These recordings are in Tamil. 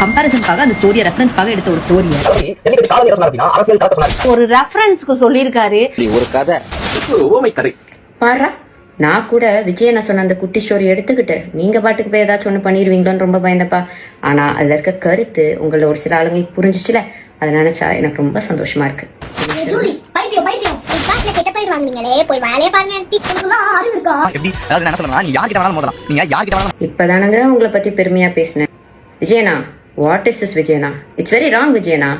கம்பேரிசனுக்காக அந்த ஸ்டோரியை ரெஃபரன்ஸ்க்காக எடுத்த ஒரு ஸ்டோரியை ஒரு ரெஃபரன்ஸ்க்கு சொல்லியிருக்காரு. ஒரு கதை பாரா, நான் கூட விஜய் நான் சொன்ன அந்த குட்டி ஸ்டோரி எடுத்துக்கிட்டு நீங்க பாட்டுக்கு போய் ஏதாச்சும் ஒண்ணு பண்ணிடுவீங்களோன்னு ரொம்ப பயந்தப்பா. ஆனா அதுல இருக்க கருத்து உங்கள ஒரு சில ஆளுங்களுக்கு புரிஞ்சிச்சுல, அதை நினைச்சா எனக்கு ரொம்ப சந்தோஷமா இருக்கு. இப்பதானங்க உங்களை பத்தி பெருமையா பேசினேன். விஜயனா, வாட் இஸ் திஸ் விஜயனா? இட்ஸ் வெரி ராங் விஜயனா.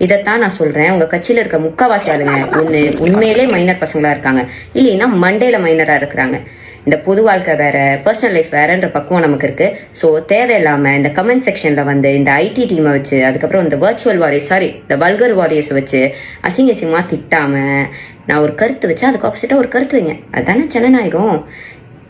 இதைத்தான் நான் சொல்றேன். உங்க கட்சியில இருக்க முக்காவாசி ஆளுங்க ஒண்ணு உண்மையிலே மைனர் பசங்களா இருக்காங்க, இல்லைன்னா மண்டேல மைனரா இருக்கிறாங்க. இந்த பொது வாழ்க்கை வேற, பர்சனல் லைஃப் வேறன்ற பக்குவம் நமக்கு இருக்கு. ஸோ தேவையில்லாம இந்த கமெண்ட் செக்ஷன்ல வந்து இந்த ஐடி டீமை வச்சு, அதுக்கப்புறம் இந்த வர்ச்சுவல் வாரியர்ஸ், இந்த வல்கர் வாரியர்ஸ் வச்சு அசிங்கமா திட்டாம நான் ஒரு கருத்து வச்சு அதுக்கு ஆப்போசிட்டா ஒரு கருத்து வைங்க. அதுதானே ஜனநாயகம்.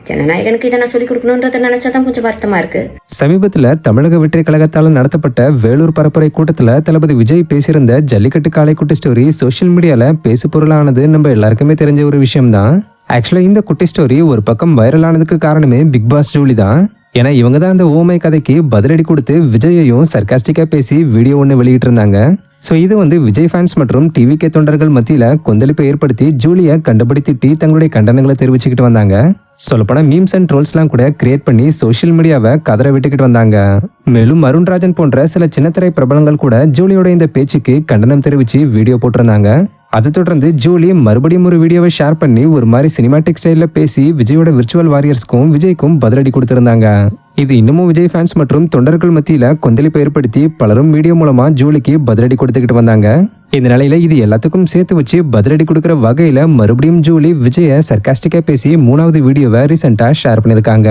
ஜனநாயகனுக்கு இதை நான் சொல்லிக் கொடுக்கணும்ன்றத நினைச்சாதான் கொஞ்சம் வருத்தமா இருக்கு. சமீபத்துல தமிழக வெற்றி கழகத்தால் நடத்தப்பட்ட வேலூர் பரப்புரை கூட்டத்துல தளபதி விஜய் பேசியிருந்த ஜல்லிக்கட்டு காளை குட்டி ஸ்டோரி சோசியல் மீடியால பேசு பொருளானது நம்ம எல்லாருக்குமே தெரிஞ்ச ஒரு விஷயம் தான். ஆக்சுவலா இந்த குட்டி ஸ்டோரி ஒரு பக்கம் வைரல் ஆனதுக்கு காரணமே பிக் பாஸ் ஜூலி தான். ஏன்னா இவங்க தான் அந்த ஓமை கதைக்கு பதிலடி கொடுத்து விஜயையும் சர்காஸ்டிக்கா பேசி வீடியோ ஒன்று வெளியிட்டு இருந்தாங்க. ஸோ இது வந்து விஜய் ஃபேன்ஸ் மற்றும் டிவிகே தொண்டர்கள் மத்தியில கொந்தளிப்பை ஏற்படுத்தி ஜூலியை கண்டபடி திட்டி தங்களுடைய கண்டனங்களை தெரிவிச்சுக்கிட்டு வந்தாங்க. சொல்லப்போனா மீம்ஸ் அண்ட் ட்ரோல்ஸ்லாம் கூட கிரியேட் பண்ணி சோஷியல் மீடியாவை கதற விட்டுக்கிட்டு வந்தாங்க. மேலும் அருண்ராஜன் போன்ற சில சின்னத்திரை பிரபலங்கள் கூட ஜூலியோட இந்த பேச்சுக்கு கண்டனம் தெரிவிச்சு வீடியோ போட்டிருந்தாங்க. அதை தொடர்ந்து ஜூலி மறுபடியும் ஒரு வீடியோவை ஷேர் பண்ணி ஒரு மாதிரி சினிமாட்டிக் ஸ்டைல்ல பேசி விஜயோட விர்ச்சுவல் வாரியர்ஸ்க்கும் விஜய்க்கும் பதிலடி கொடுத்திருந்தாங்க. இது இன்னமும் விஜய் ஃபேன்ஸ் மற்றும் தொண்டர்கள் மத்தியில கொந்தளிப்பை ஏற்படுத்தி பலரும் வீடியோ மூலமா ஜூலிக்கு பதிலடி கொடுத்துக்கிட்டு வந்தாங்க. இந்த நிலையில இது எல்லாத்துக்கும் சேர்த்து வச்சு பதிலடி கொடுக்கிற வகையில மறுபடியும் ஜூலி விஜய சர்காஸ்டிக்கா பேசி 3வது வீடியோவை ரீசெண்டா ஷேர் பண்ணிருக்காங்க.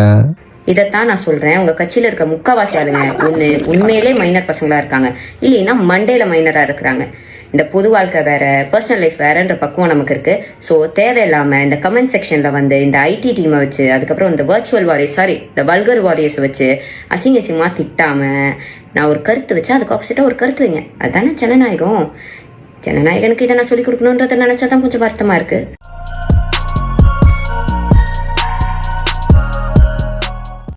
இதைத்தான் நான் சொல்றேன். உங்க கட்சியில இருக்க முக்காவாசி ஆளுங்க ஒண்ணு உண்மையிலே மைனர் பசங்களா இருக்காங்க, இல்லைன்னா மண்டேல மைனரா இருக்கிறாங்க. இந்த பொது வாழ்க்கை வேற, பர்சனல் லைஃப் வேறன்ற பக்குவம் நமக்கு இருக்கு. ஸோ தேவையில்லாம இந்த கமெண்ட் செக்ஷன்ல வந்து இந்த ஐடி டீமை வச்சு, அதுக்கப்புறம் இந்த வர்ச்சுவல் வாரியர்ஸ், இந்த வல்கர் வாரியர்ஸ் வச்சு அசிங்கமா திட்டாம நான் ஒரு கருத்து வச்சு அதுக்கு ஆப்போசிட்டா ஒரு கருத்து வைங்க. அதுதானே ஜனநாயகம். ஜனநாயகனுக்கு இதை நான் சொல்லிக் கொடுக்கணும்ன்றத நினைச்சாதான் கொஞ்சம் வருத்தமா இருக்கு.